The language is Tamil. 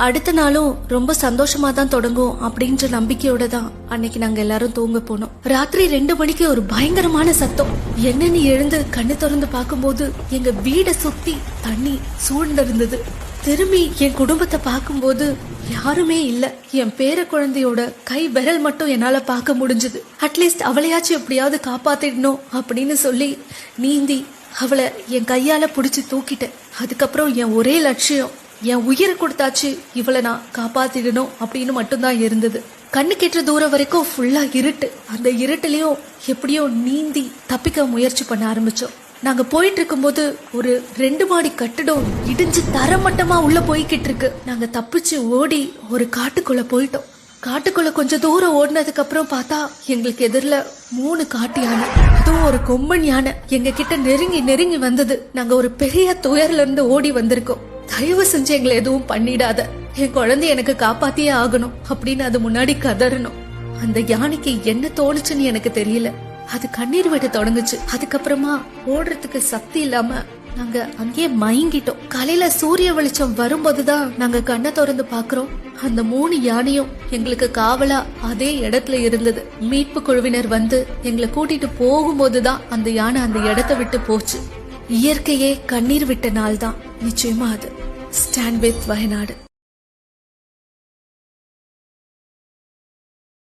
அடுத்த நாளும் ரொம்ப சந்தோஷமா தான் தொடங்கும் அப்படின்ற நம்பிக்கையோட தான் அன்னைக்கு நாங்க எல்லாரும் தூங்க போனோம். ராத்திரி 2 மணிக்கு ஒரு பயங்கரமான சத்தம். என்னன்னு எழுந்து கண்ணு திறந்து பார்க்கும்போது எங்க வீட சுத்தி தண்ணி சூழ்ந்திருந்தது. திரும்பி என் குடும்பத்தை பார்க்கும்போது யாருமே இல்ல. என் பேர குழந்தையோட கை விரல் மட்டும் என்னால பார்க்க முடிஞ்சது. அட்லீஸ்ட் அவளையாச்சும் எப்படியாவது காப்பாத்திடணும் அப்படின்னு சொல்லி நீந்தி அவளை என் கையால புடிச்சு தூக்கிட்டேன். அதுக்கப்புறம் என் ஒரே லட்சியம், என் உயிரை கொடுத்தாச்சு இவளை நான் காப்பாத்திடணும் அப்படின்னு மட்டும்தான் இருந்தது. கண்ணு கெட்டுற தூரம் வரைக்கும் ஃபுல்லா இருட்டு. அந்த இருட்டுலயும் எப்படியோ நீந்தி தப்பிக்க முயற்சி பண்ண ஆரம்பிச்சோம். நாங்க போயிட்டு இருக்கும்போது ஒரு 2 மாடி கட்டிடம் இடிஞ்சு தரமட்டமா உள்ள போய்கிட்டு இருக்கு. நாங்க தப்பிச்சு ஓடி ஒரு காட்டுக்குள்ள போயிட்டோம். காட்டுக்குள்ள கொஞ்சம் தூரம் ஓடினதுக்கு அப்புறம் பார்த்தா எங்களுக்கு எதிரில 3 காட்டு யானை, அதுவும் ஒரு கொம்பன் யானை எங்க கிட்ட நெருங்கி வந்தது. நாங்க ஒரு பெரிய துயர்ல இருந்து ஓடி வந்திருக்கோம். தயவு செஞ்சு எங்களை எதுவும் பண்ணிடாத, என் குழந்தை எனக்கு காப்பாத்தியே ஆகணும் அப்படின்னு அது முன்னாடி கதறணும். அந்த யானைக்கு என்ன தோணுச்சுன்னு எனக்கு தெரியல. அது கண்ணீர் விட தொடங்குச்சு. அதுக்கப்புறமா ஓடுறதுக்கு சக்தி இல்லாம நாங்க அங்கேயே மயங்கிட்டோம். காலையில சூரிய வெளிச்சம் வரும்போதுதான் நாங்க கண்ணை திறந்து பாக்குறோம். அந்த 3 யானையும் எங்களுக்கு காவலா அதே இடத்துல இருந்தது. மீட்பு குழுவினர் வந்து எங்களை கூட்டிட்டு போகும்போதுதான் அந்த யானை அந்த இடத்தை விட்டு போச்சு. இயற்கையே கண்ணீர் விட்ட நாள் தான் நிச்சயமா அது. Stand with Wayanad.